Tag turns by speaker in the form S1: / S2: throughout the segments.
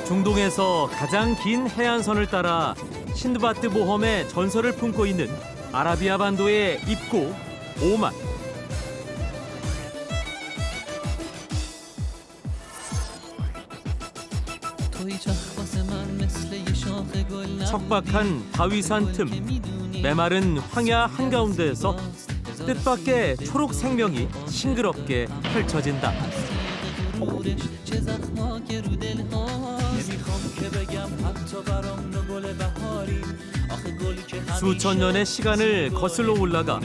S1: 중동에서 가장 긴 해안선을 따라 신드바트 모험의 전설을 품고 있는 아라비아 반도의 입고 오만. 척박한 바위산 틈, 메마른 황야 한가운데에서 뜻밖의 초록 생명이 싱그럽게 펼쳐진다. 수천 년의 시간을 거슬러 올라가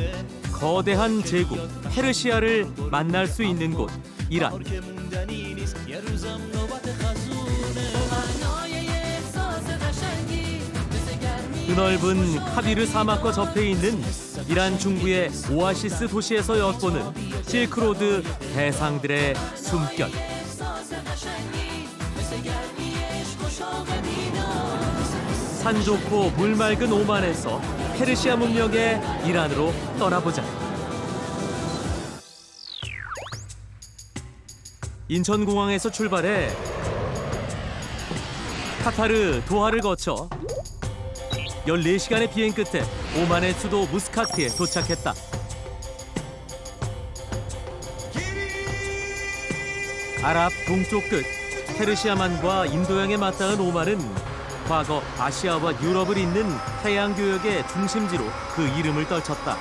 S1: 거대한 제국 페르시아를 만날 수 있는 곳 이란. 드넓은 카비르 사막과 접해 있는 이란 중부의 오아시스 도시에서 엿보는 실크로드 대상들의 숨결. 산 좋고 물 맑은 오만에서 페르시아 문명의 이란으로 떠나보자. 인천공항에서 출발해 카타르 도하를 거쳐 14시간의 비행 끝에 오만의 수도 무스카트에 도착했다. 아랍 동쪽 끝 페르시아만과 인도양에 맞닿은 오만은 과거 아시아와 유럽을 잇는 해양교역의 중심지로 그 이름을 떨쳤다.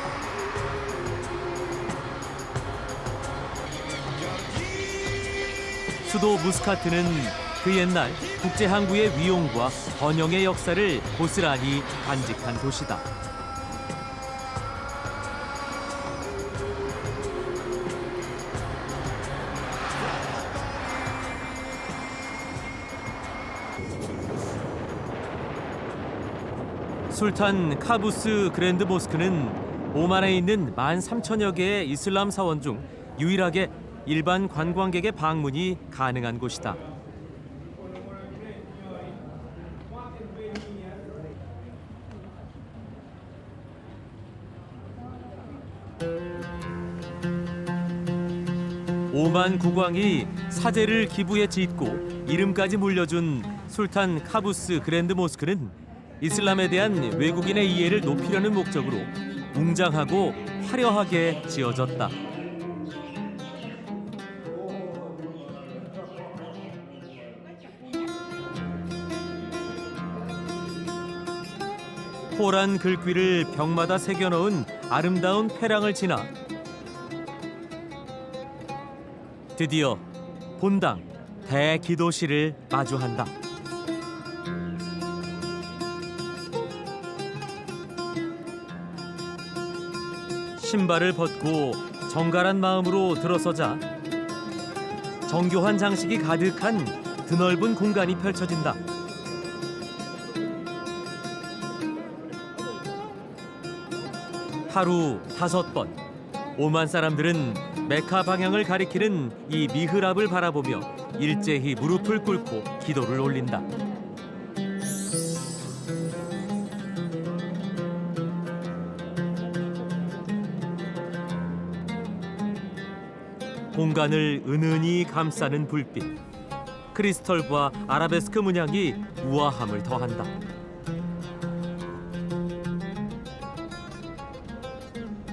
S1: 수도 무스카트는 그 옛날 국제항구의 위용과 번영의 역사를 고스란히 간직한 도시다. 술탄 카부스 그랜드 모스크는 오만에 있는 13,000여 개의 이슬람 사원 중 유일하게 일반 관광객의 방문이 가능한 곳이다. 오만 국왕이 사제를 기부에 짓고 이름까지 물려준 술탄 카부스 그랜드 모스크는 이슬람에 대한 외국인의 이해를 높이려는 목적으로 웅장하고 화려하게 지어졌다. 호란 글귀를 벽마다 새겨넣은 아름다운 회랑을 지나 드디어 본당 대기도실을 마주한다. 신발을 벗고 정갈한 마음으로 들어서자 정교한 장식이 가득한 드넓은 공간이 펼쳐진다. 하루 5번 오만 사람들은 메카 방향을 가리키는 이 미흐랍을 바라보며 일제히 무릎을 꿇고 기도를 올린다. 공간을 은은히 감싸는 불빛, 크리스털과 아라베스크 문양이 우아함을 더한다.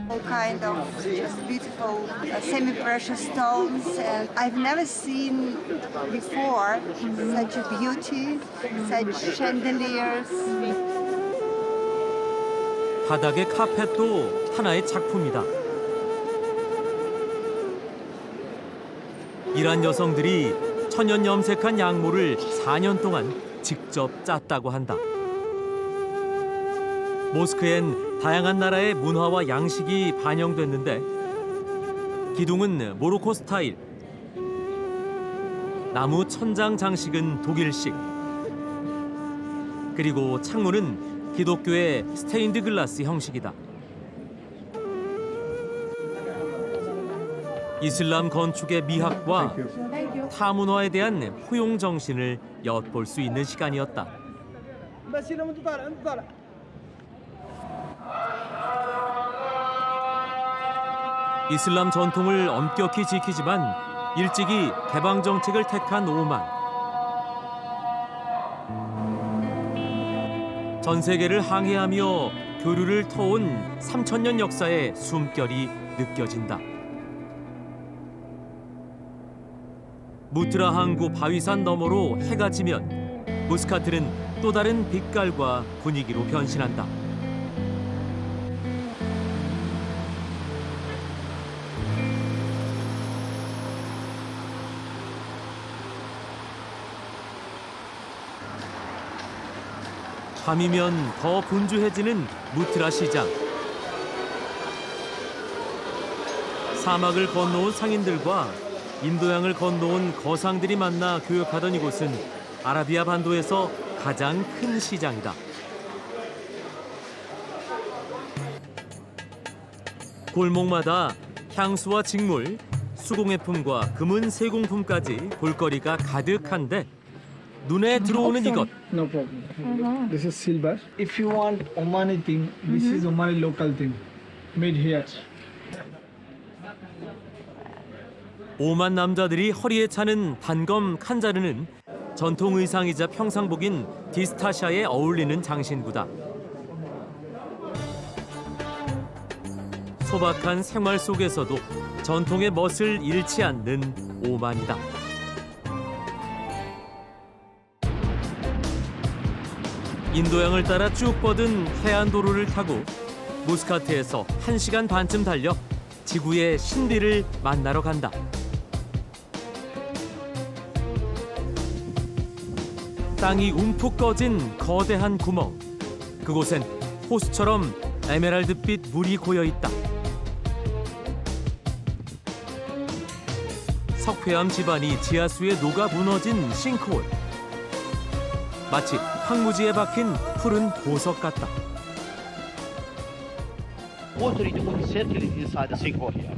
S2: All kind of just beautiful semi-precious stones, and I've never seen before such a beauty, such chandeliers.
S1: 바닥의 카펫도 하나의 작품이다. 이란 여성들이 천연 염색한 양모를 4년 동안 직접 짰다고 한다. 모스크엔 다양한 나라의 문화와 양식이 반영됐는데 기둥은 모로코 스타일, 나무 천장 장식은 독일식, 그리고 창문은 기독교의 스테인드 글라스 형식이다. 이슬람 건축의 미학과 타문화에 대한 포용 정신을 엿볼 수 있는 시간이었다. 이슬람 전통을 엄격히 지키지만 일찍이 개방 정책을 택한 오만. 전 세계를 항해하며 교류를 터온 3000년 역사의 숨결이 느껴진다. 무트라 항구 바위산 너머로 해가 지면 무스카트는 또 다른 빛깔과 분위기로 변신한다. 밤이면 더 분주해지는 무트라 시장. 사막을 건너온 상인들과 인도양을 건너온 거상들이 만나 교역하던 이곳은 아라비아 반도에서 가장 큰 시장이다. 골목마다 향수와 직물, 수공예품과 금은 세공품까지 볼거리가 가득한데 눈에 들어오는 이것.
S3: No problem. This is silver. If you want Omani thing, this is Omani local thing, made here.
S1: 오만 남자들이 허리에 차는 단검 칸자르는 전통 의상이자 평상복인 디스타샤에 어울리는 장신구다. 소박한 생활 속에서도 전통의 멋을 잃지 않는 오만이다. 인도양을 따라 쭉 뻗은 해안도로를 타고 무스카트에서 1시간 반쯤 달려 지구의 신비를 만나러 간다. 땅이 움푹 꺼진 거대한 구멍. 그곳엔 호수처럼 에메랄드빛 물이 고여 있다. 석회암 지반이 지하수에 녹아 무너진 싱크홀. 마치 황무지에 박힌 푸른 보석 같다.
S4: Water is circling inside the sinkhole here.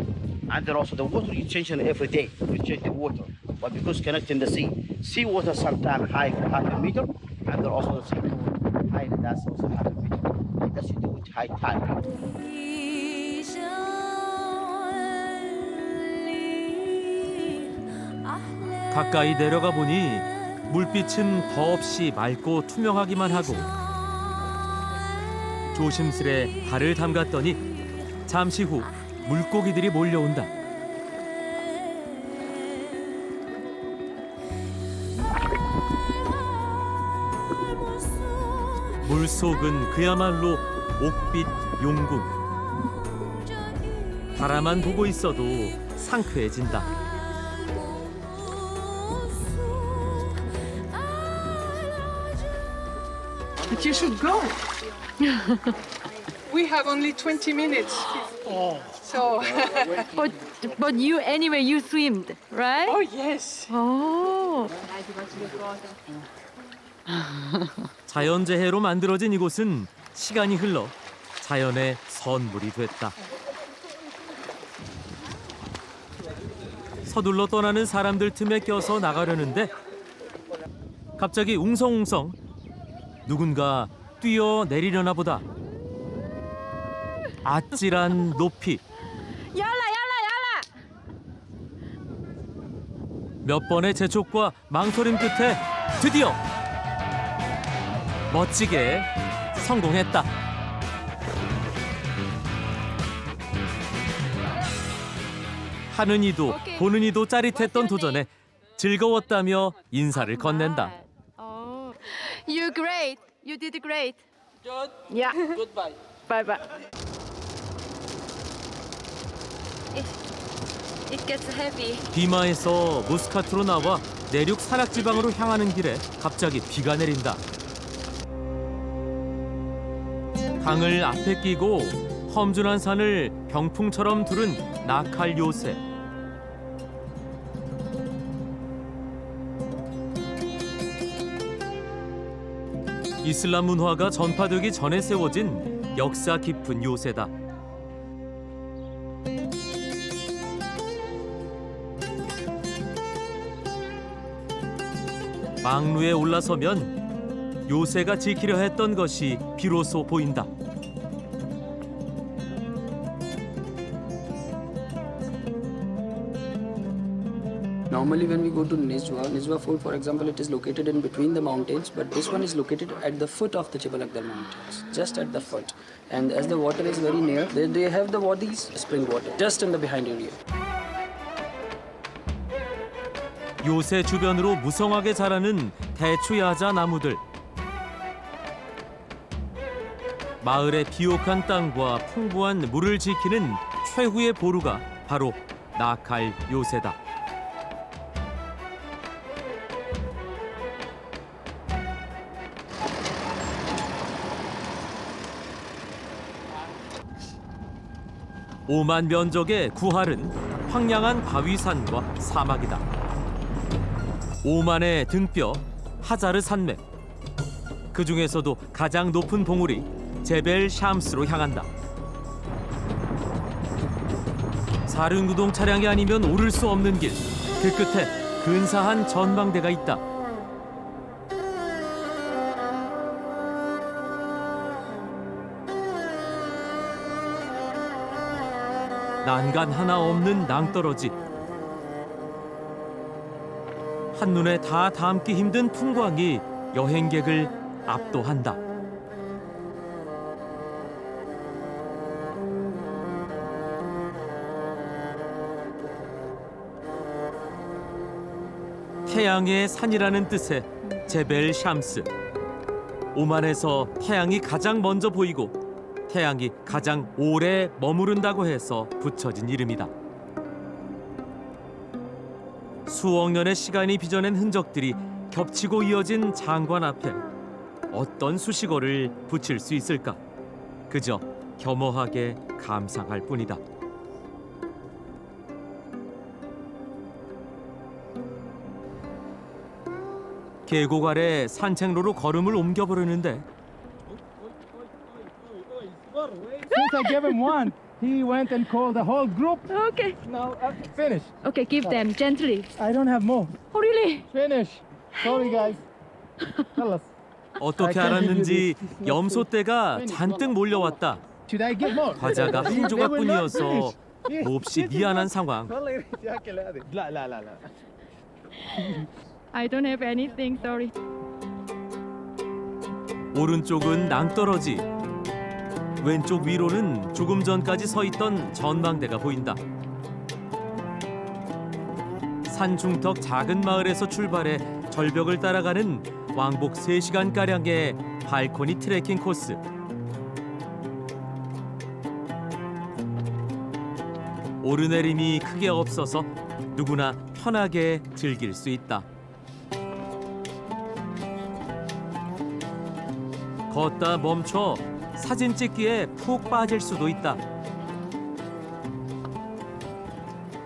S4: And then also the water is changing every day. We change the water. But because connecting the sea, sea water sometimes high for half a meter, and then also the sinkhole high, that's also half a meter. And that's to do with high tide.
S1: 가까이 내려가 보니 물빛은 더없이 맑고 투명하기만 하고 조심스레 발을 담갔더니 잠시 후 물고기들이 몰려온다. 물속은 그야말로 옥빛 용궁. 바라만 보고 있어도 상쾌해진다.
S5: But you should go. We have only 20 minutes. So,
S6: But you anyway you swimmed, right?
S5: oh yes.
S6: Oh.
S1: 자연재해로 만들어진 이곳은 시간이 흘러 자연의 선물이 됐다. 서둘러 떠나는 사람들 틈에 껴서 나가려는데 갑자기 웅성웅성 누군가 뛰어내리려나 보다. 아찔한 높이.
S6: Yalla.
S1: 몇 번의 재촉과 망설임 끝에 드디어 멋지게 성공했다. 하는 이도 보는 이도 짜릿했던 도전에 즐거웠다며 인사를 건넨다.
S6: Oh. You great. You did great. Good. Yeah.
S5: Goodbye.
S6: Bye bye. It gets heavy.
S1: 비마에서 무스카트로 나와 내륙 산악지방으로 향하는 길에 갑자기 비가 내린다. 강을 앞에 끼고 험준한 산을 병풍처럼 두른 나칼 요새. 이슬람 문화가 전파되기 전에 세워진 역사 깊은 요새다. 망루에 올라서면 요새가 지키려 했던 것이 비로소 보인다.
S7: Now Normally when we go to Nizwa Fort for example, it is located in between the mountains, but this one is located at the foot of the Jebel Akdar mountains, just at the foot. And as the water is very near, they have the wadis, spring water, just in the behind area.
S1: 요새 주변으로 무성하게 자라는 대추야자 나무들. 마을의 비옥한 땅과 풍부한 물을 지키는 최후의 보루가 바로 나칼 요새다. 오만 면적의 구할은 황량한 바위산과 사막이다. 오만의 등뼈 하자르 산맥. 그 중에서도 가장 높은 봉우리 제벨 샴스로 향한다. 사륜구동 차량이 아니면 오를 수 없는 길. 그 끝에 근사한 전망대가 있다. 난간 하나 없는 낭떠러지. 한눈에 다 담기 힘든 풍광이 여행객을 압도한다. 태양의 산이라는 뜻의 제벨 샴스. 오만에서 태양이 가장 먼저 보이고 태양이 가장 오래 머무른다고 해서 붙여진 이름이다. 수억 년의 시간이 빚어낸 흔적들이 겹치고 이어진 장관 앞에 어떤 수식어를 붙일 수 있을까? 그저 겸허하게 감상할 뿐이다. 계곡 아래 산책로로 걸음을 옮겨보려는데
S3: Since I gave him one, he went and called the whole group.
S6: Okay.
S3: Now, finish.
S6: Okay, give them gently.
S3: I don't have more.
S6: Oh, really?
S3: Finish. Sorry, guys. Tell us.
S1: 어떻게 알았는지 염소떼가 잔뜩 몰려왔다.
S3: Should I give more?
S1: 과자가 한 조각뿐이어서 몹시 미안한 상황.
S3: لا لا لا لا.
S6: I don't have anything, sorry.
S1: 오른쪽은 낭떠러지. 왼쪽 위로는 조금 전까지 서 있던 전망대가 보인다. 산 중턱 작은 마을에서 출발해 절벽을 따라가는 왕복 3시간가량의 발코니 트레킹 코스. 오르내림이 크게 없어서 누구나 편하게 즐길 수 있다. 걷다 멈춰 사진 찍기에 푹 빠질 수도 있다.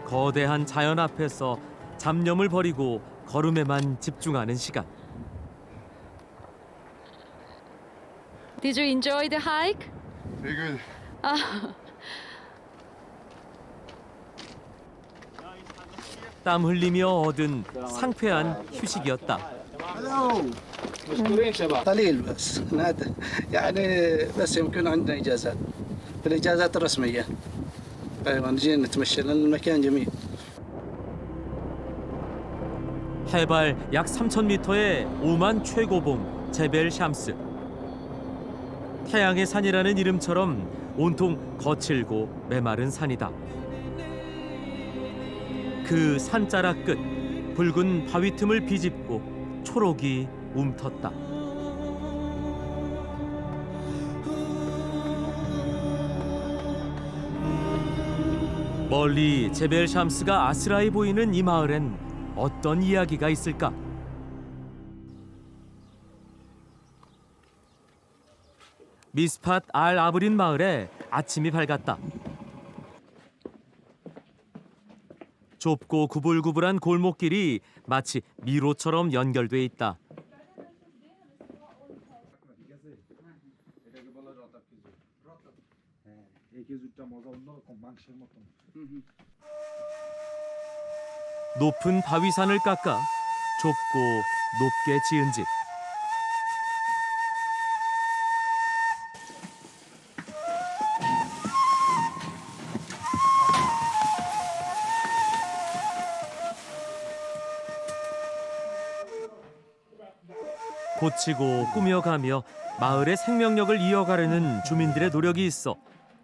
S1: 거대한 자연 앞에서 잡념을 버리고 걸음에만 집중하는 시간.
S6: Did you enjoy the hike?
S8: Very good.
S1: 땀 흘리며 얻은 상쾌한 휴식이었다.
S7: قليل بس نادر يعني بس يمكن عندنا اجازات الاجازات الرسميه ايوه نجي نتمشى لان المكان جميل
S1: 해발 약 3,000m의 오만 최고봉 제벨 샴스. 태양의 산이라는 이름처럼 온통 거칠고 메마른 산이다. 그 산자락 끝 붉은 바위 틈을 비집고 초록이 움텄다. 멀리 제벨 샴스가 아스라이 보이는 이 마을엔 어떤 이야기가 있을까? 미스팟 알 아브린 마을에 아침이 밝았다. 좁고 구불구불한 골목길이 마치 미로처럼 연결돼 있다. 높은 바위산을 깎아 좁고 높게 지은 집. 고치고 꾸며가며 마을의 생명력을 이어가려는 주민들의 노력이 있어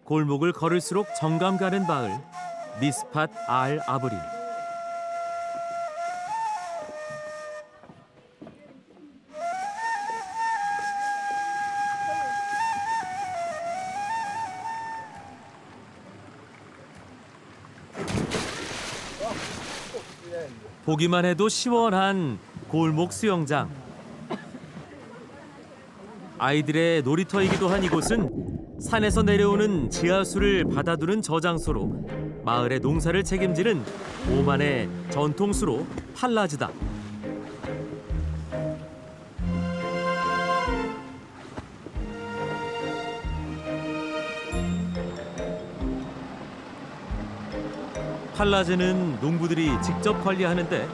S1: 골목을 걸을수록 정감 가는 마을 미스팟 알 아브린. 보기만 해도 시원한 골목 수영장. 아이들의 놀이터이기도 한 이곳은 산에서 내려오는 지하수를 받아두는 저장소로 마을의 농사를 책임지는 오만의 전통수로 팔라즈다. 팔라즈는 농부들이 직접 관리하는데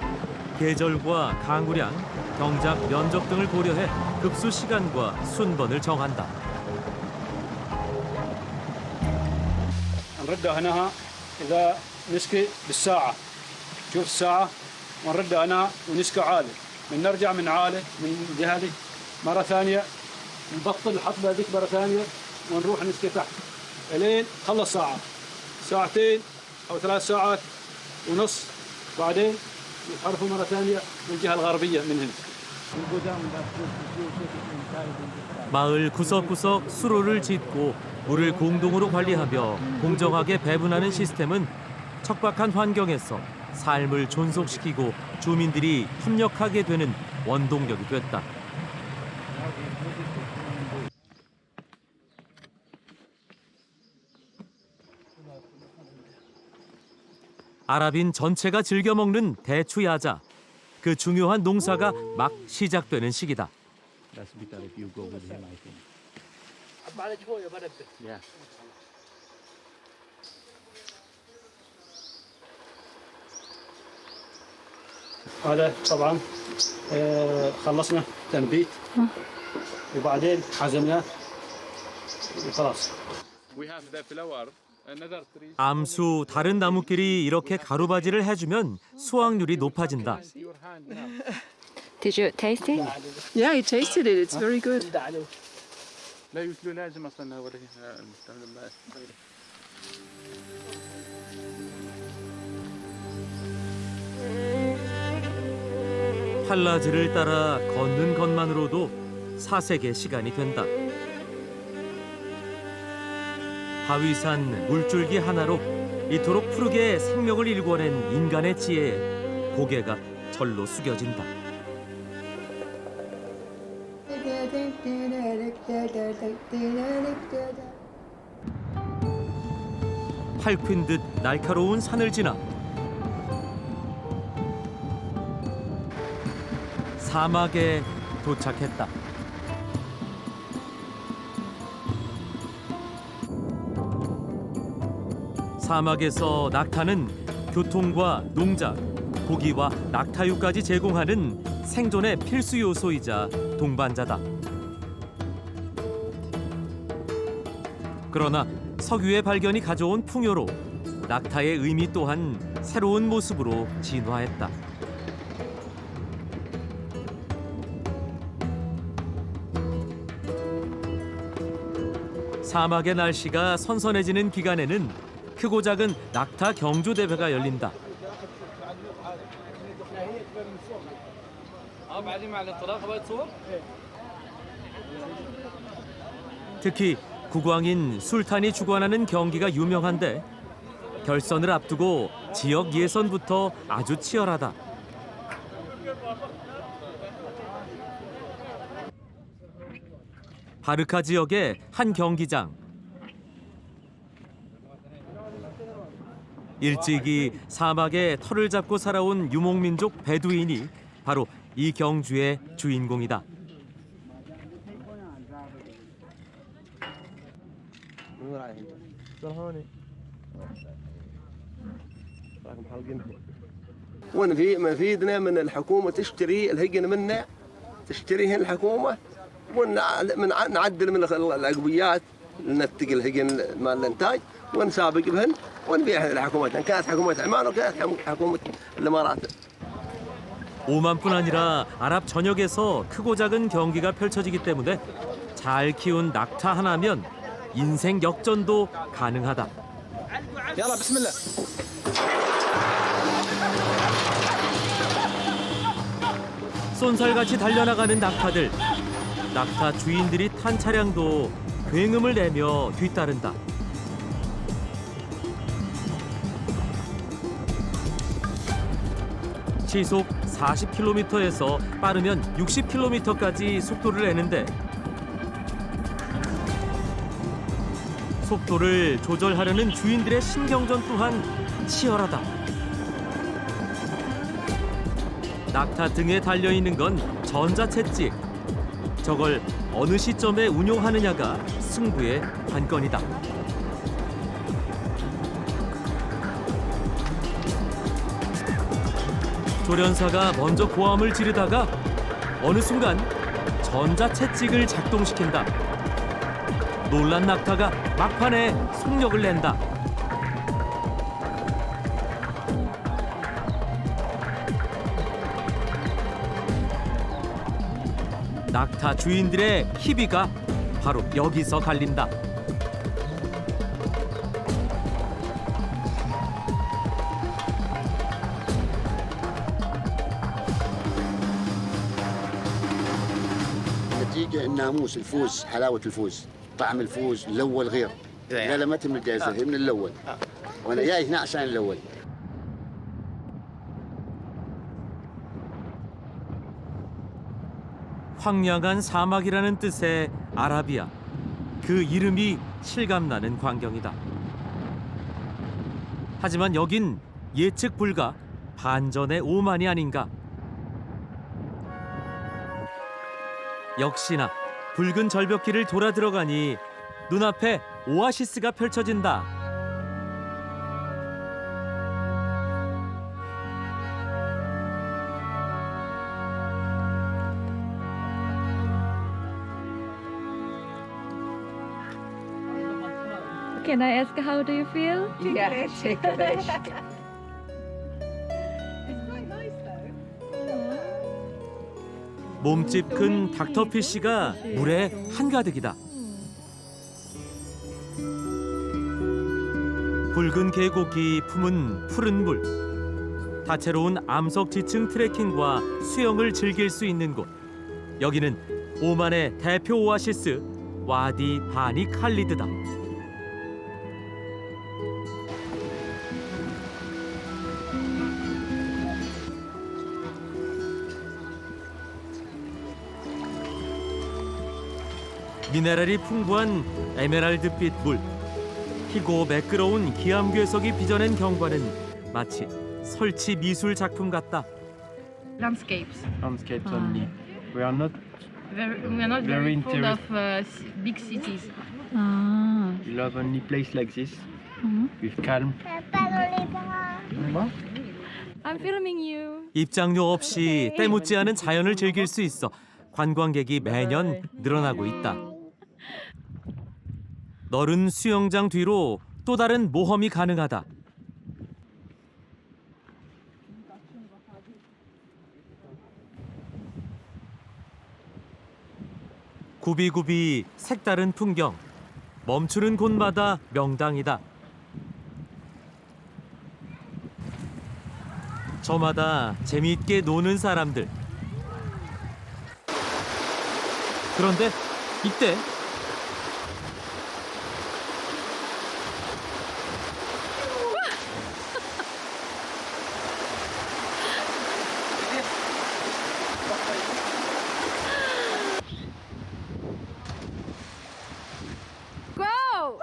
S1: 계절과 강우량, 경작, 면적 등을 고려해 급수 시간과 순번을 정한다.
S8: نردها هنا إذا نسقي بالساعة شوف الساعة ونردها هنا ونسقي عالي نرجع من عالي من الجهة دي مرة ثانية نبطل الحطبة ذيك مرة ثانية ونروح نسقي تحت إلين خلص ساعة ساعتين أو 3 ساعات ونص بعدين نحرفه مرة ثانية من الجهة الغربية من هنا.
S1: 마을 구석구석 수로를 짓고 물을 공동으로 관리하며 공정하게 배분하는 시스템은 척박한 환경에서 삶을 존속시키고 주민들이 협력하게 되는 원동력이 됐다. 아랍인 전체가 즐겨 먹는 대추 야자. 그 중요한 농사가 막 시작되는 시기다.
S8: هذا طبعا خلصنا تنبيت وبعدين حزمناه وخلاص. We have the flower.
S1: 암수 다른 나무끼리 이렇게 가루바지를 해주면 수확률이 높아진다.
S6: Did you taste it?
S5: Yeah, I tasted it. It's very good.
S1: 팔라즈를 따라 걷는 것만으로도 사색의 시간이 된다. 바위산 물줄기 하나로 이토록 푸르게 생명을 일궈낸 인간의 지혜에 고개가 절로 숙여진다. 팔퀸 듯 날카로운 산을 지나 사막에 도착했다. 사막에서 낙타는 교통과 농작, 고기와 낙타유까지 제공하는 생존의 필수 요소이자 동반자다. 그러나 석유의 발견이 가져온 풍요로 낙타의 의미 또한 새로운 모습으로 진화했다. 사막의 날씨가 선선해지는 기간에는 크고 작은 낙타 경주 대회가 열린다. 특히 국왕인 술탄이 주관하는 경기가 유명한데 결선을 앞두고 지역 예선부터 아주 치열하다. 바르카 지역의 한 경기장. 일찍이 사막에 터를 잡고 살아온 유목민족 베두인이 바로 이 경주의 주인공이다.
S9: ونفيدنا من الحكومة تشتري الهجن منا تشتريهن الحكومة ونعدل من العقبيات ننتج الهجن مال الانتاج ونسابق بهن ونبيعها للحكومات، كانت حكومة عمان وكانت حكومة الامارات.
S1: 오만뿐 아니라 아랍 전역에서 크고 작은 경기가 펼쳐지기 때문에 잘 키운 낙타 하나면 인생 역전도 가능하다.
S3: يلا بسم الله.
S1: 쏜살같이 달려나가는 낙타들. 낙타 주인들이 탄 차량도 굉음을 내며 뒤따른다. 시속 40km에서 빠르면 60km까지 속도를 내는데 속도를 조절하려는 주인들의 신경전 또한 치열하다. 낙타 등에 달려있는 건 전자채찍. 저걸 어느 시점에 운용하느냐가 승부의 관건이다. 조련사가 먼저 고함을 지르다가 어느 순간 전자채찍을 작동시킨다. 놀란 낙타가 막판에 속력을 낸다. 낙타 주인들의 희비가 바로 여기서 갈린다.
S10: النتيجة الناموس الفوز حلاوة الفوز طعم الفوز الأول غير لا لا ما تم الجائزة هي من الأول وأنا جاي هنا عشان الأول
S1: 황량한 사막이라는 뜻의 아라비아. 그 이름이 실감나는 광경이다. 하지만 여긴 예측 불가 반전의 오만이 아닌가. 역시나 붉은 절벽길을 돌아 들어가니 눈앞에 오아시스가 펼쳐진다.
S6: Can I ask how do you feel?
S2: Yeah, ticklish.
S1: 몸집 큰 닥터피쉬가 물에 한가득이다. 붉은 계곡이 품은 푸른 물. 다채로운 암석 지층 트레킹과 수영을 즐길 수 있는 곳. 여기는 오만의 대표 오아시스 와디 바니 칼리드다. 미네랄이 풍부한 에메랄드빛 물. 희고 매끄러운 기암괴석이 빚어낸 경관은 마치 설치 미술 작품 같다.
S11: Landscapes.
S12: Landscapes only. We are not
S11: We are not
S12: Very
S11: very fond of
S12: interesting.
S11: big cities.
S12: we love only place like this with calm.
S6: I'm filming you.
S1: 입장료 없이 때묻지 않은 자연을 즐길 수 있어 관광객이 매년 늘어나고 있다. 넓은 수영장 뒤로 또 다른 모험이 가능하다. 구비구비 색다른 풍경. 멈추는 곳마다 명당이다. 저마다 재미있게 노는 사람들. 그런데 이때
S6: Go!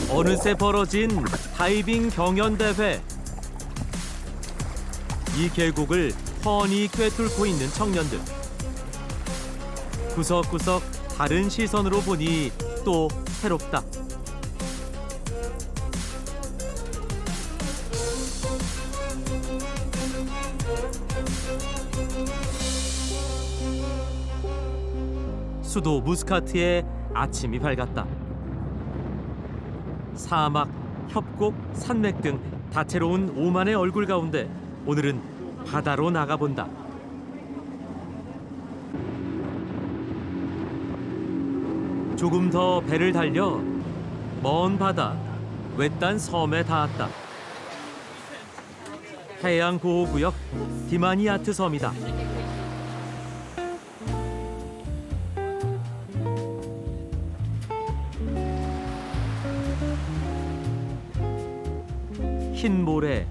S1: 어느새 벌어진 다이빙 경연 대회. 이 계곡을 훤히 꿰뚫고 있는 청년들. 구석구석 다른 시선으로 보니 또 새롭다. 수도 무스카트의 아침이 밝았다. 사막, 협곡, 산맥 등 다채로운 오만의 얼굴 가운데 오늘은 바다로 나가본다. 조금 더 배를 달려 먼 바다, 외딴 섬에 닿았다. 해양보호구역 디마니아트 섬이다. 흰 모래,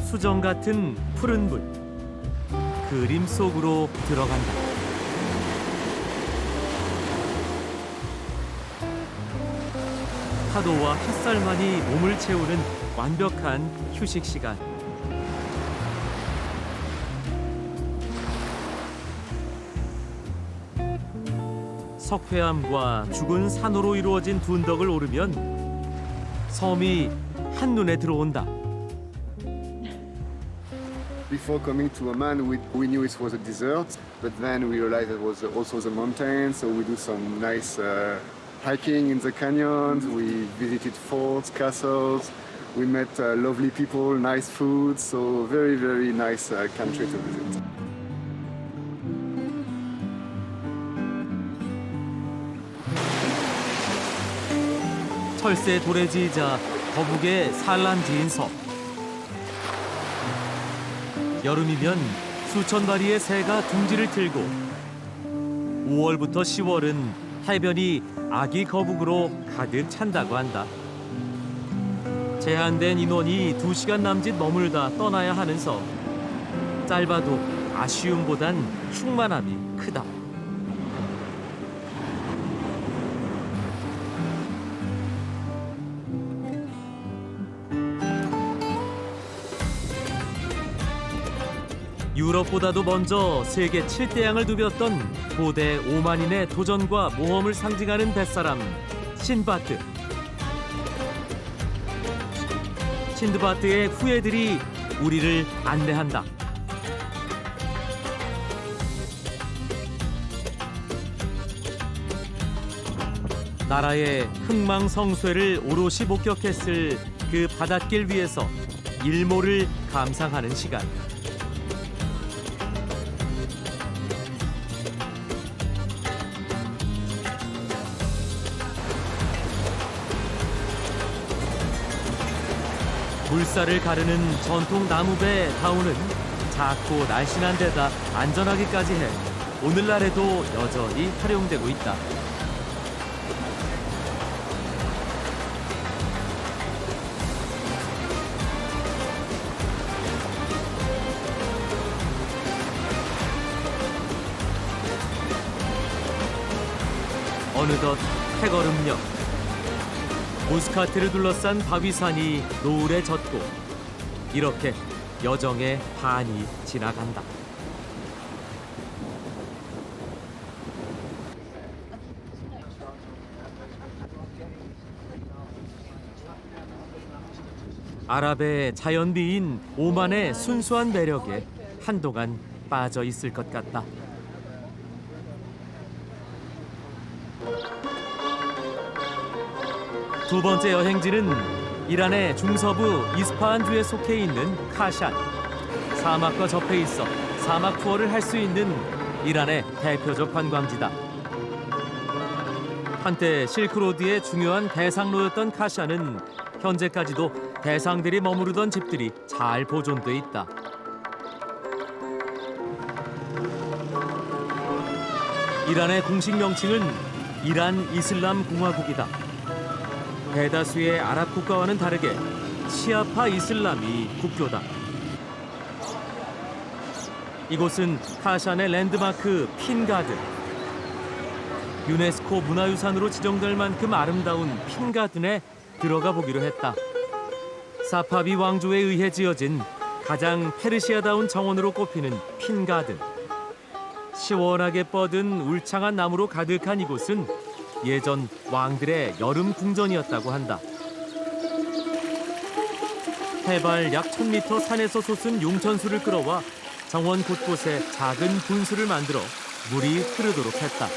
S1: 수정 같은 푸른 물, 그림 속으로 들어간다. 파도와 햇살만이 몸을 채우는 완벽한 휴식 시간. 석회암과 죽은 산호로 이루어진 둔덕을 오르면 섬이 한눈에 들어온다.
S13: Before coming to Oman, we knew it was a desert, but then we realized it was also the mountains, so we do some nice hiking in the canyons, we visited forts, castles, we met lovely people, nice food, so very, very nice country to visit.
S1: 철새 도래지이자 거북의 산란지인 섬. 여름이면 수천 마리의 새가 둥지를 틀고 5월부터 10월은 해변이 아기 거북으로 가득 찬다고 한다. 제한된 인원이 2시간 남짓 머물다 떠나야 하는 섬. 짧아도 아쉬움보단 충만함이 크다. 유럽보다도 먼저 세계 7대양을 누볐던 고대 오만인의 도전과 모험을 상징하는 뱃사람 신바트. 신드바트의 후예들이 우리를 안내한다. 나라의 흥망성쇠를 오롯이 목격했을 그 바닷길 위에서 일몰을 감상하는 시간. 물살을 가르는 전통 나무배 다우는 작고 날씬한 데다 안전하기까지 해 오늘날에도 여전히 활용되고 있다. 어느덧 해걸음녘. 무스카트를 둘러싼 바위산이 노을에 젖고 이렇게 여정의 반이 지나간다. 아랍의 자연미인 오만의 순수한 매력에 한동안 빠져 있을 것 같다. 두 번째 여행지는 이란의 중서부 이스파한주에 속해 있는 카샨. 사막과 접해 있어 사막 투어를 할 수 있는 이란의 대표적 관광지다. 한때 실크로드의 중요한 대상로였던 카샨은 현재까지도 대상들이 머무르던 집들이 잘 보존돼 있다. 이란의 공식 명칭은 이란 이슬람 공화국이다. 대다수의 아랍 국가와는 다르게 시아파 이슬람이 국교다. 이곳은 카샨의 랜드마크 핀가든. 유네스코 문화유산으로 지정될 만큼 아름다운 핀가든에 들어가 보기로 했다. 사파비 왕조에 의해 지어진 가장 페르시아다운 정원으로 꼽히는 핀가든. 시원하게 뻗은 울창한 나무로 가득한 이곳은 예전 왕들의 여름 궁전이었다고 한다. 해발 약 1000m 산에서 솟은 용천수를 끌어와 정원 곳곳에 작은 분수를 만들어 물이 흐르도록 했다.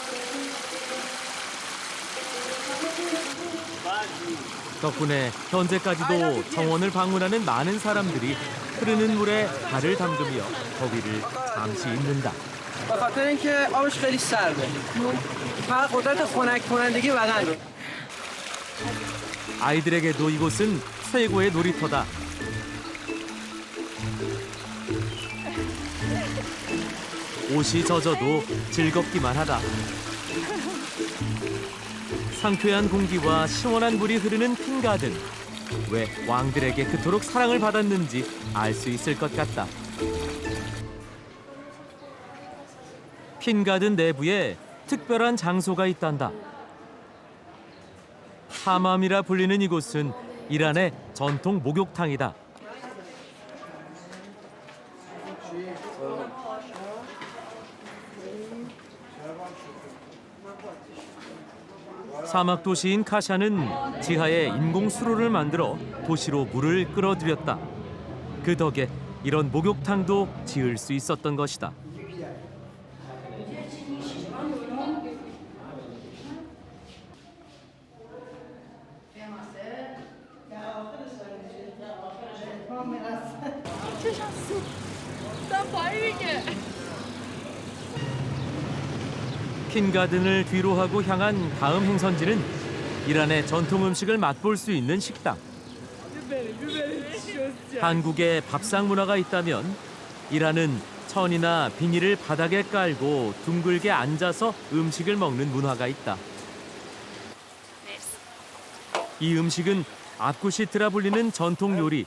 S1: 덕분에 현재까지도 정원을 방문하는 많은 사람들이 흐르는 물에 발을 담그며 더위를 잠시 잊는다.
S14: به خاطر اینکه آبش خیلی سرده فقط قدرت خنک کنندگی بدن
S1: 아이들에게도 이곳은 최고의 놀이터다. 옷이 젖어도 즐겁기만 하다. 상쾌한 공기와 시원한 물이 흐르는 핀가든. 왜 왕들에게 그토록 사랑을 받았는지 알 수 있을 것 같다. 핀가든 내부에 특별한 장소가 있단다. 하맘이라 불리는 이곳은 이란의 전통 목욕탕이다. 사막 도시인 카샤는 지하에 인공 수로를 만들어 도시로 물을 끌어들였다. 그 덕에 이런 목욕탕도 지을 수 있었던 것이다. 핀가든을 뒤로 하고 향한 다음 행선지는 이란의 전통 음식을 맛볼 수 있는 식당. 한국의 밥상 문화가 있다면 이란은 천이나 비닐을 바닥에 깔고 둥글게 앉아서 음식을 먹는 문화가 있다. 이 음식은 아쿠시트라 불리는 전통 요리.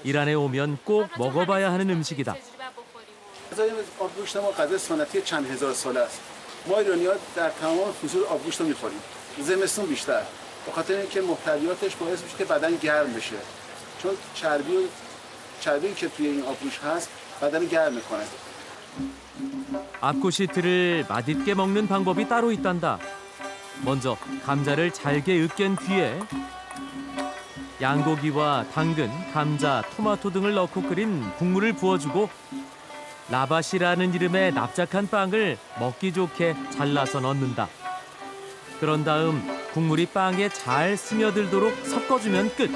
S1: 이란에 오면 꼭 먹어봐야 하는 음식이다.
S10: ما ایرانی‌ها در تمام فصول آبگوشت رو می‌خوریم. زمستون بیشتر. به خاطر اینکه محتویاتش باعث میشه که بدن گرم بشه. چون چربی که توی این آبگوشت هست بدن گرم می‌کنه.
S1: 아쿠시트를 맛있게 먹는 방법이 따로 있단다. 먼저 감자를 잘게 으깬 뒤에 양고기와 당근, 감자, 토마토 등을 넣고 끓인 국물을 부어주고 라바시라는 이름의 납작한 빵을 먹기 좋게 잘라서 넣는다. 그런 다음 국물이 빵에 잘 스며들도록 섞어주면 끝.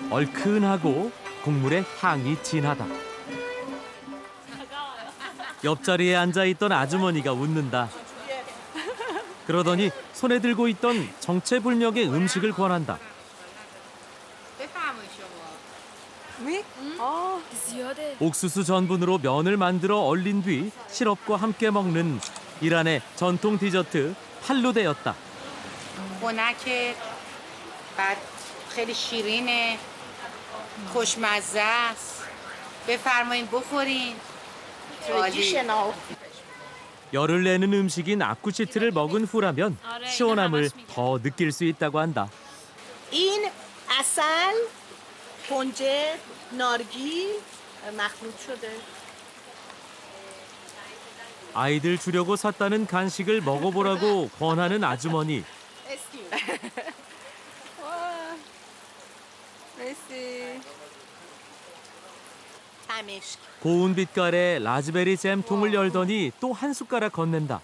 S1: 얼큰하고 국물의 향이 진하다. 옆자리에 앉아있던 아주머니가 웃는다. 그러더니 손에 들고 있던 정체불명의 음식을 권한다. 옥수수 전분으로 면을 만들어 얼린 뒤 시럽과 함께 먹는 이란의 전통 디저트 팔루데였다.
S15: خنکه بعد خیلی شیرینه خوشمزه است بفرمایید بخورین
S1: 열을 내는 음식인 아쿠시트를 먹은 후라면 시원함을 더 느낄 수 있다고 한다.
S16: این عسل کنجد نارگیل مخلوط شده
S1: 아이들 주려고 샀다는 간식을 먹어보라고 권하는 아주머니. 고운 빛깔의 라즈베리 잼 통을 열더니 또 한 숟가락 건넨다.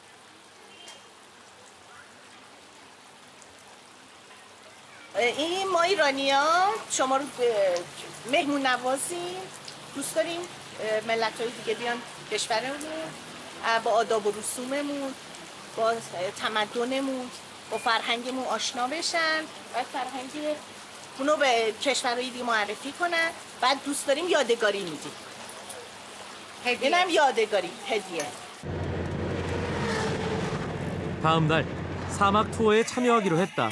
S16: این ما ایرانی‌ها شما رو مهمون نوازیم دوست داریم ملت‌های دیگه بیان کشورمون با آداب و رسوممون با تمدنمون با فرهنگمون آشنا بشن و فرهنگ اونو به کشورهای دیگه معرفی کنن بعد دوست داریم یادگاری میدیم اینم یادگاری هدیه
S1: 다음 날 사막 투어에 참여하기로 했다.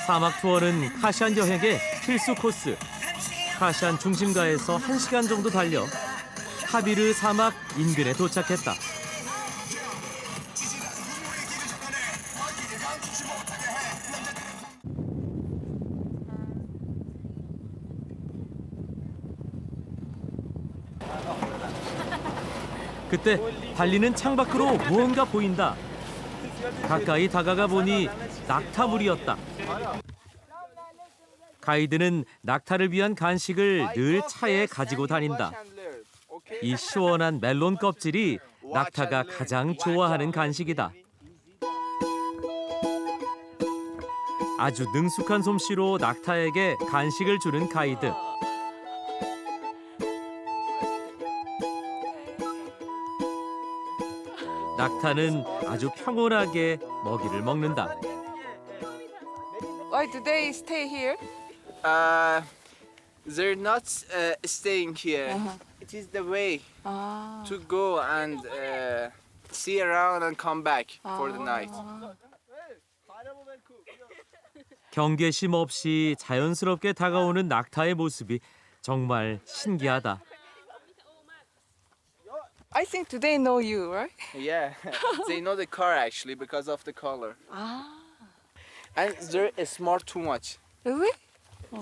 S1: 사막 투어는 카샨 여행의 필수 코스. 카샨 중심가에서 1시간 정도 달려 하비르 사막 인근에 도착했다. 그때 달리는 창밖으로 무언가 보인다. 가까이 다가가 보니 낙타물이었다. 가이드는 낙타를 위한 간식을 늘 차에 가지고 다닌다. 이 시원한 멜론 껍질이 낙타가 가장 좋아하는 간식이다. 아주 능숙한 솜씨로 낙타에게 간식을 주는 가이드. 낙타는 아주 평온하게 먹이를 먹는다.
S5: Why do they stay here?
S14: They're not staying here. It is the way to go and see around and come back for the night.
S1: 경계심 없이 자연스럽게 다가오는 낙타의 모습이 정말 신기하다.
S5: I think do they know you, right?
S14: Yeah, they know the car actually because of the color. And they're smart too much.
S5: Really?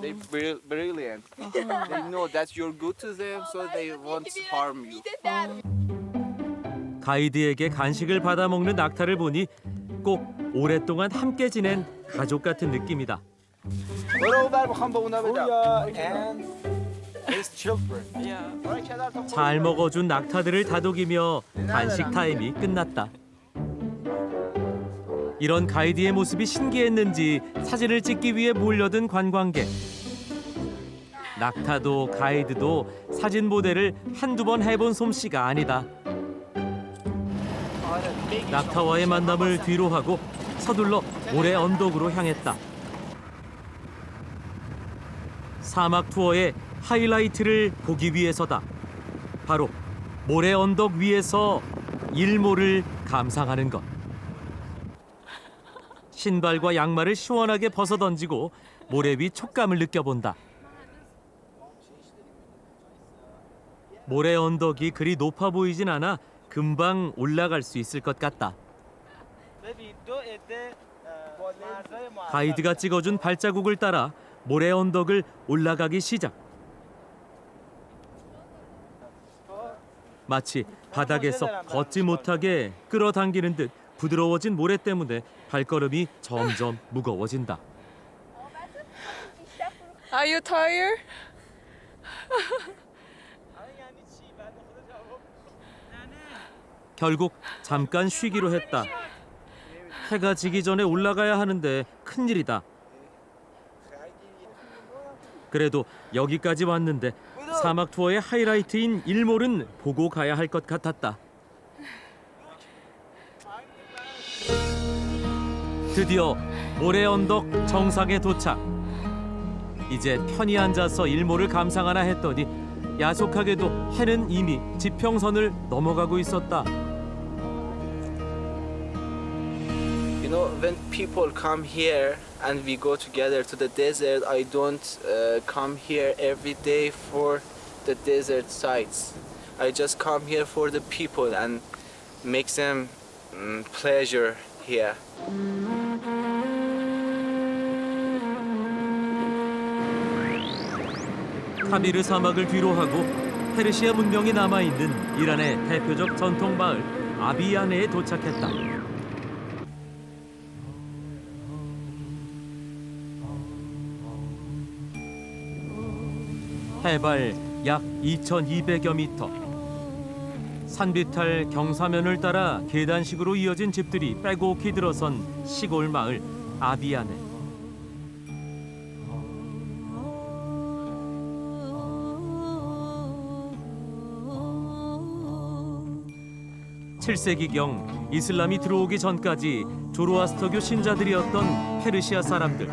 S14: They're brilliant. They know that you're good to them, so they won't harm you.
S1: 가이드에게 간식을 받아 먹는 낙타를 보니 꼭 오랫동안 함께 지낸 가족 같은 느낌이다.
S14: And his children.
S1: 잘 먹어준 낙타들을 다독이며 간식 타임이 끝났다. 이런 가이드의 모습이 신기했는지 사진을 찍기 위해 몰려든 관광객. 낙타도 가이드도 사진 모델을 한두 번 해본 솜씨가 아니다. 낙타와의 만남을 뒤로 하고 서둘러 모래 언덕으로 향했다. 사막 투어의 하이라이트를 보기 위해서다. 바로 모래 언덕 위에서 일몰을 감상하는 것. 신발과 양말을 시원하게 벗어던지고 모래 위 촉감을 느껴본다. 모래 언덕이 그리 높아 보이진 않아 금방 올라갈 수 있을 것 같다. 가이드가 찍어준 발자국을 따라 모래 언덕을 올라가기 시작. 마치 바닥에서 걷지 못하게 끌어당기는 듯 부드러워진 모래 때문에 발걸음이 점점 무거워진다.
S5: Are you tired?
S1: 결국 잠깐 쉬기로 했다. 해가 지기 전에 올라가야 하는데 큰일이다. 그래도 여기까지 왔는데 사막 투어의 하이라이트인 일몰은 보고 가야 할 것 같았다. 드디어 모래 언덕 정상에 도착. 이제 편히 앉아서 일몰을 감상하나 했더니 야속하게도 해는 이미 지평선을 넘어가고 있었다.
S14: You know, when people come here and we go together to the desert, I don't come here every day for the desert sites. I just come here for the people and make them pleasure here.
S1: 카비르 사막을 뒤로 하고 페르시아 문명이 남아있는 이란의 대표적 전통 마을 아비야네에 도착했다. 해발 약 2,200여 미터. 산비탈 경사면을 따라 계단식으로 이어진 집들이 빼곡히 들어선 시골 마을 아비야네. 7세기경 이슬람이 들어오기 전까지 조로아스터교 신자들이었던 페르시아 사람들.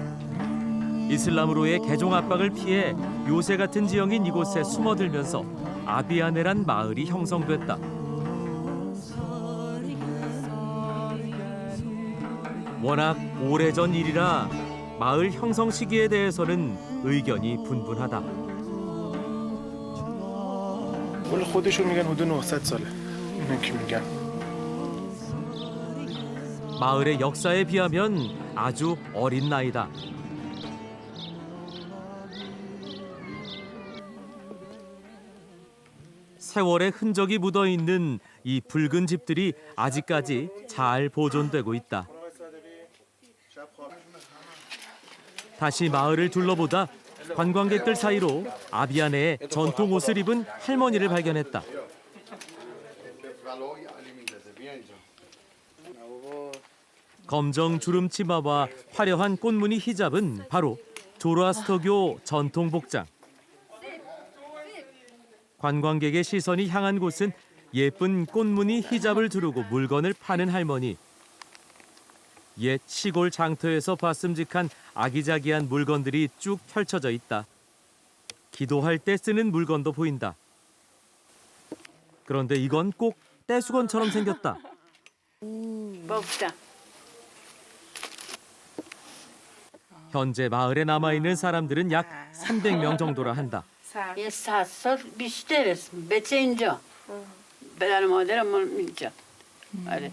S1: 이슬람으로의 개종 압박을 피해 요새 같은 지형인 이곳에 숨어들면서 아비야네란 마을이 형성됐다. 워낙 오래전 일이라 마을 형성 시기에 대해서는 의견이 분분하다.
S17: ولی خودشون میگن حدود 900 ساله. اینه که میگن.
S1: 마을의 역사에 비하면 아주 어린 나이다. 세월의 흔적이 묻어있는 이 붉은 집들이 아직까지 잘 보존되고 있다. 다시 마을을 둘러보다 관광객들 사이로 아비야네의 전통 옷을 입은 할머니를 발견했다. 검정 주름 치마와 화려한 꽃무늬 히잡은 바로 조로아스터교 전통 복장. 관광객의 시선이 향한 곳은 예쁜 꽃무늬 히잡을 두르고 물건을 파는 할머니. 옛 시골 장터에서 봤음직한 아기자기한 물건들이 쭉 펼쳐져 있다. 기도할 때 쓰는 물건도 보인다. 그런데 이건 꼭 떼수건처럼 생겼다.
S18: 먹자.
S1: 현재 마을에 남아있는 사람들은 약 300명 정도라 한다.
S18: یه 100 سال بیشتر است. بچه اینجا. پدر مادرم اینجا. آره.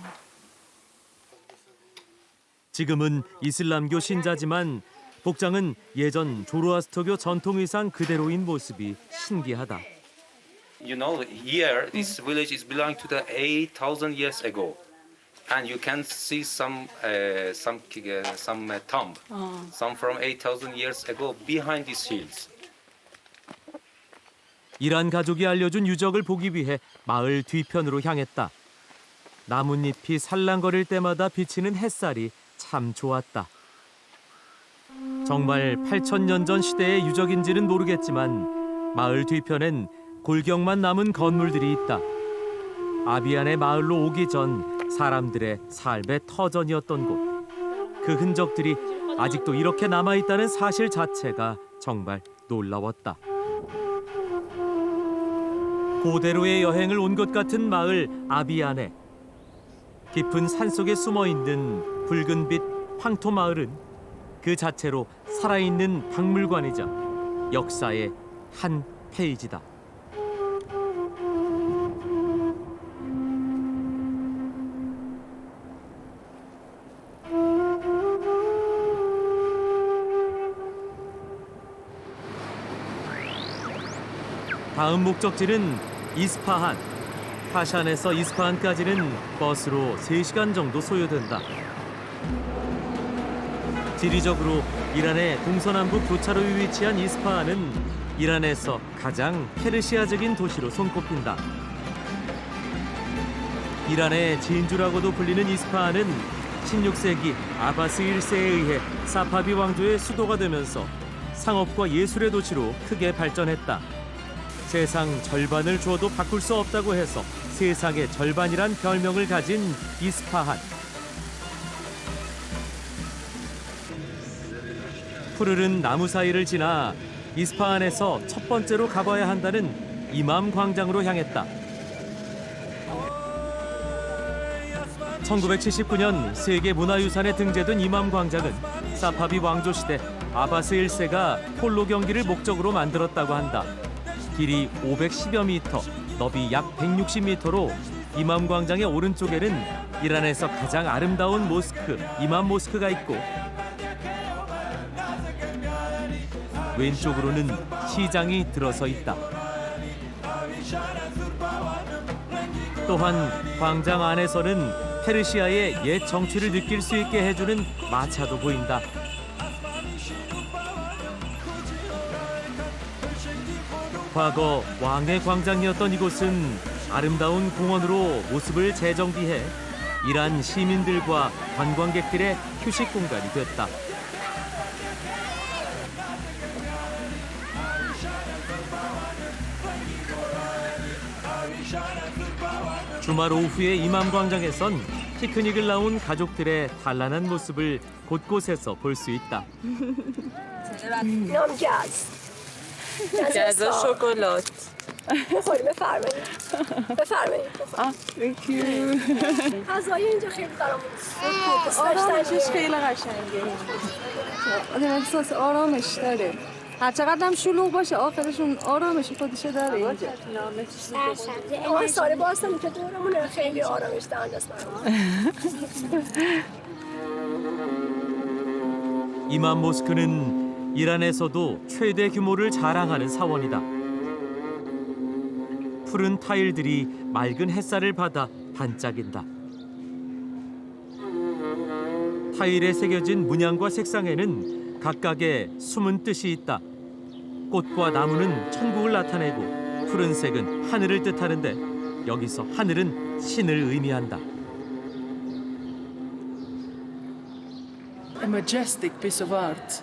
S1: 지금은 이슬람교 신자지만 복장은 예전 조로아스터교 전통 의상 그대로인 모습이 신기하다.
S19: You know, here this village is belong to the 8,000 years ago, and you can see some tomb, some from 8,000 years ago behind these hills.
S1: 이란 가족이 알려준 유적을 보기 위해 마을 뒤편으로 향했다. 나뭇잎이 살랑거릴 때마다 비치는 햇살이 참 좋았다. 정말 8,000년 전 시대의 유적인지는 모르겠지만 마을 뒤편엔 골격만 남은 건물들이 있다. 아비안의 마을로 오기 전 사람들의 삶의 터전이었던 곳. 그 흔적들이 아직도 이렇게 남아있다는 사실 자체가 정말 놀라웠다. 고대로의 여행을 온 것 같은 마을 아비안에 깊은 산속에 숨어있는 붉은빛 황토 마을은 그 자체로 살아있는 박물관이자 역사의 한 페이지다. 다음 목적지는 이스파한. 파샨에서 이스파한까지는 버스로 3시간 정도 소요된다. 지리적으로 이란의 동서남북 교차로에 위치한 이스파한은 이란에서 가장 페르시아적인 도시로 손꼽힌다. 이란의 진주라고도 불리는 이스파한은 16세기 아바스 1세에 의해 사파비 왕조의 수도가 되면서 상업과 예술의 도시로 크게 발전했다. 세상 절반을 주어도 바꿀 수 없다고 해서 세상의 절반이란 별명을 가진 이스파한. 푸르른 나무 사이를 지나 이스파한에서 첫 번째로 가봐야 한다는 이맘 광장으로 향했다. 1979년 세계문화유산에 등재된 이맘 광장은 사파비 왕조 시대 아바스 1세가 폴로 경기를 목적으로 만들었다고 한다. 길이 510여 미터, 너비 약 160미터로 이맘 광장의 오른쪽에는 이란에서 가장 아름다운 모스크, 이맘 모스크가 있고 왼쪽으로는 시장이 들어서 있다. 또한 광장 안에서는 페르시아의 옛 정취를 느낄 수 있게 해주는 마차도 보인다. 과거 왕의 광장이었던 이곳은 아름다운 공원으로 모습을 재정비해 이란 시민들과 관광객들의 휴식 공간이 됐다. 주말 오후에 이맘 광장에선 피크닉을 나온 가족들의 단란한 모습을 곳곳에서 볼 수 있다.
S20: گز شکلات
S21: بخوری بفرمایید بفرمایید
S20: Thank you.
S21: غذای اینجا خیلی برامون
S20: آرامشش خیلی قشنگه. آدم احساس آرامش داره. هر چقدر هم شلوغ باشه آخرشون آرامش خودشه داره اینجا.
S21: آه سال باستم که دورمون خیلی آرامش دهنده است
S1: 이맘 모스크는 이란에서도 최대 규모를 자랑하는 사원이다. 푸른 타일들이 맑은 햇살을 받아 반짝인다. 타일에 새겨진 문양과 색상에는 각각의 숨은 뜻이 있다. 꽃과 나무는 천국을 나타내고 푸른색은 하늘을 뜻하는데 여기서 하늘은 신을 의미한다.
S4: a majestic piece of art.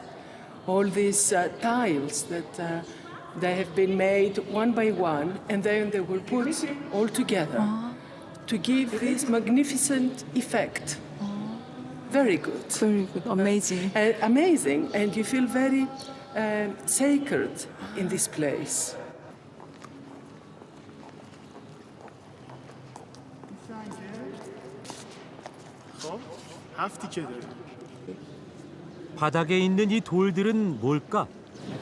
S4: All these tiles that they have been made one by one, and then they were put all together to give this magnificent effect. Very good.
S20: Very good. Amazing.
S4: Amazing, and you feel very sacred in this place.
S1: 바닥에 있는 이 돌들은 뭘까?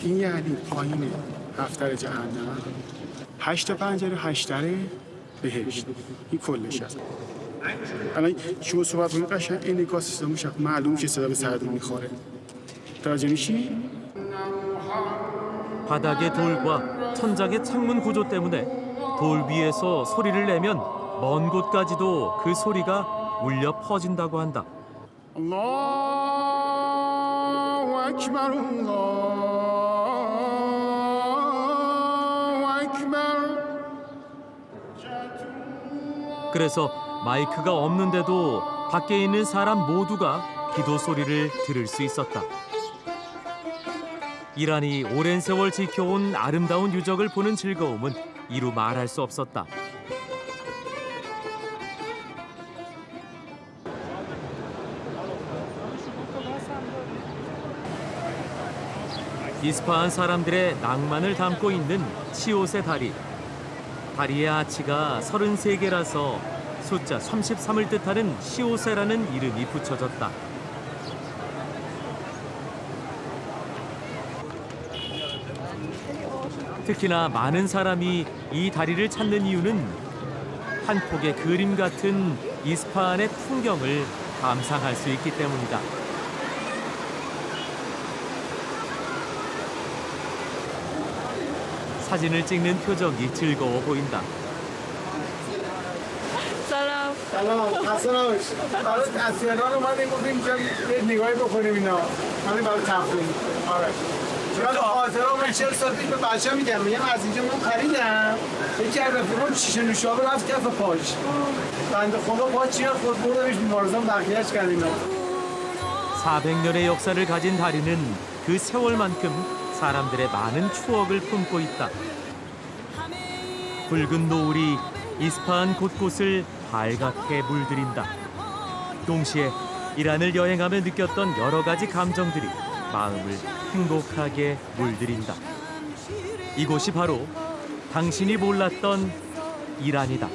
S17: این یعنی پایین هفت‌در جهنم 8 تا پنجره 8 دره بهشت این کلش هست الان شما صحبت کنید قشنگ این نگاه سیستم میشه معلوم که صدا به سرتون میخوره توجه میشی؟
S1: 바닥의 돌과 천장의 창문 구조 때문에 돌 위에서 소리를 내면 먼 곳까지도 그 소리가 울려 퍼진다고 한다.
S17: الله أكبر الله أكبر
S1: 그래서 마이크가 없는데도 밖에 있는 사람 모두가 기도 소리를 들을 수 있었다. 이란이 오랜 세월 지켜온 아름다운 유적을 보는 즐거움은 이루 말할 수 없었다. 이스파한 사람들의 낭만을 담고 있는 치옷의 다리. 다리의 아치가 33개라서 숫자 33을 뜻하는 시오세라는 이름이 붙여졌다. 특히나 많은 사람이 이 다리를 찾는 이유는 한 폭의 그림 같은 이스파한의 풍경을 감상할 수 있기 때문이다. 사진을 찍는 표정이 즐거워 보인다.
S20: سلام.
S17: سلام خسته نباشید. برای از تهران اومدیم گفتیم اینجا یه نگاهی بکنیم اینا. همین برای تفریح. آره. من خاطرام من 40 سال پیش به بچه‌ها میگم از اینجا من خریدم. یکی از رفیقام شیشه نوشابه رفت کف پاش. بنده خدا پا چیه خود بردمش بیمارستان بقیه‌اش کردیم.
S1: 400년의 역사를 가진 다리는 그 세월만큼 사람들의 많은 추억을 품고 있다. 붉은 노을이 이스파한 곳곳을 발갛게 물들인다. 동시에 이란을 여행하며 느꼈던 여러 가지 감정들이 마음을 행복하게 물들인다. 이곳이 바로 당신이 몰랐던 이란이다.